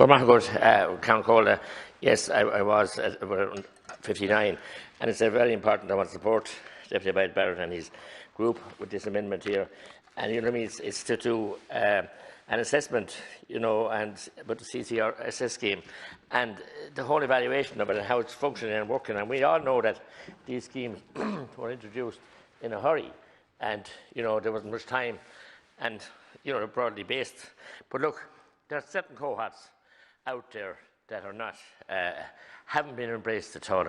Count Calder, yes, I was at around 59, and it's very important. I want to support Deputy Byte Barrett and his group with this amendment here. And you know what I mean? It's to do an assessment, you know, and about the CCRSS scheme and the whole evaluation of it and how it's functioning and working. And we all know that these schemes were introduced in a hurry, and you know there wasn't much time, and you know they're broadly based. But look, there are certain cohorts out there that are not, haven't been embraced at all,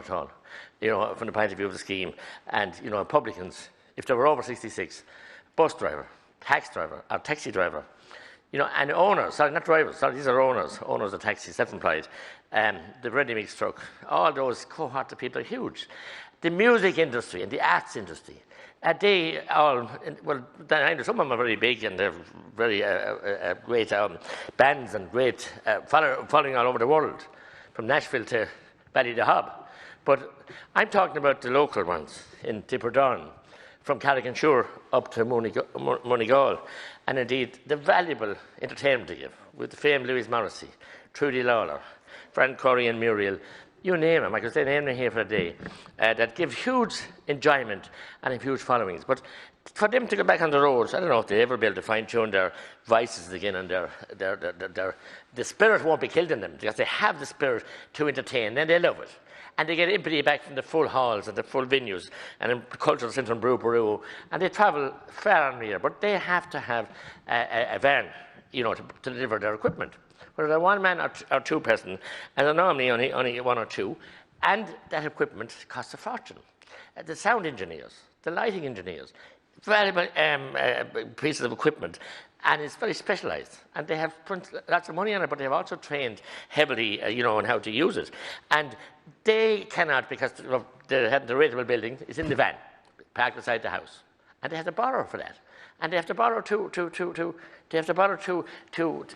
you know, from the point of view of the scheme. And, you know, publicans, if they were over 66, bus driver, taxi driver, or taxi driver, you know, and owners, sorry, not drivers, sorry, these are owners of taxis, self-employed, the ready-mix truck, all those cohorts of people are huge. The music industry and the arts industry, they all, well, some of them are very big and they're very great bands and great following all over the world, from Nashville to Ballydehob. But I'm talking about the local ones in Tipperdown, from Carrick-on-Suir up to Moneygall, and indeed the valuable entertainment they give, with the famed Louise Morrissey, Trudy Lawler, Fran Curry and Muriel, you name them, I could say name them here for a day, that give huge enjoyment and huge followings. But for them to go back on the roads, I don't know if they'll ever be able to fine-tune their vices again, and the spirit won't be killed in them, because they have the spirit to entertain, and they love it. And they get empathy back from the full halls and the full venues and in cultural centre in Brew, and they travel far and near, but they have to have a van, you know, to deliver their equipment. Whether they're one man or two person, and they're normally only one or two, and that equipment costs a fortune. The sound engineers, the lighting engineers, valuable pieces of equipment, and it's very specialised. And they have spent lots of money on it, but they've also trained heavily, you know, on how to use it. And they cannot, because the rateable building is in the van, parked beside the house, and they have to borrow for that. And they have to borrow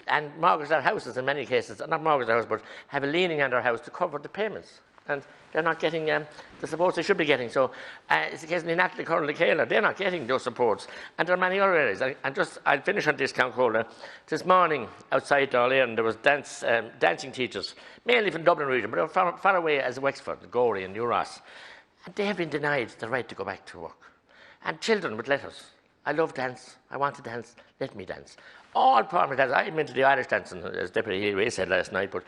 and mortgage their houses in many cases, not mortgage their house, but have a leaning on their house to cover the payments. And they're not getting the supports they should be getting. So it's the case in Natalie Curran Kayla, they're not getting those supports. And there are many other areas. I'll finish on this, Count Calder. This morning outside Dáil Éireann, there was dancing teachers, mainly from Dublin region, but they were far away as Wexford, Gorey and New Ross. And they have been denied the right to go back to work. And children with letters. I love dance. I want to dance. Let me dance. All primary dance. I'm into the Irish dancing, as Deputy Ray said last night, but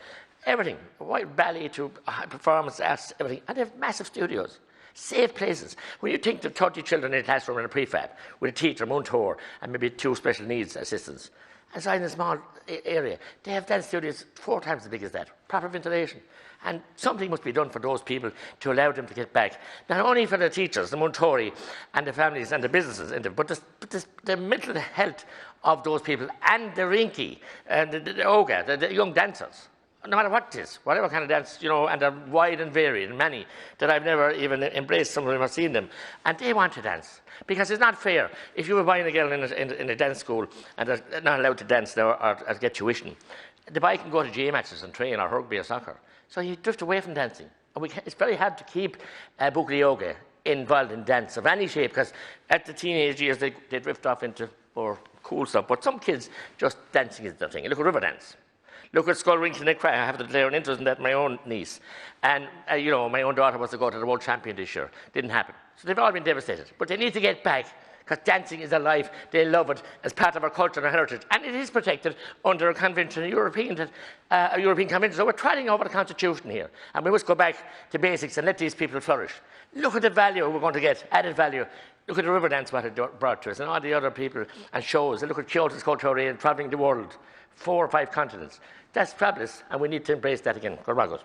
everything, white ballet to performance arts, everything. And they have massive studios, safe places. When you think of 30 children in a classroom in a prefab, with a teacher, mentor, and maybe 2 special needs assistants, and so in a small area, they have dance studios 4 times as big as that, proper ventilation. And something must be done for those people to allow them to get back. Not only for the teachers, the Montori, and the families and the businesses, but the mental health of those people, and the Rinky, and the Oga, the young dancers. No matter what it is, whatever kind of dance, you know, and they're wide and varied, and many that I've never even embraced, some of them have seen them, and they want to dance. Because it's not fair. If you were buying a girl in a dance school and they're not allowed to dance or get tuition, the boy can go to GA matches and train, or rugby or soccer. So you drift away from dancing. And it's very hard to keep Bugli Yoga involved in dance of any shape, because at the teenage years they drift off into more cool stuff. But some kids, just dancing is their thing. Look at river dance. Look at Skull Rinks and I have to declare an interest in that, my own niece. And, you know, my own daughter was to go to the World Champion this year. Didn't happen. So they've all been devastated. But they need to get back, because dancing is alive. They love it as part of our culture and heritage. And it is protected under a convention, a European convention. So we're trying over the Constitution here. And we must go back to basics and let these people flourish. Look at the value we're going to get, added value. Look at the river dance, what it brought to us, and all the other people and shows. And look at Kyoto's culture and travelling the world, 4 or 5 continents. That's fabulous, and we need to embrace that again. Good.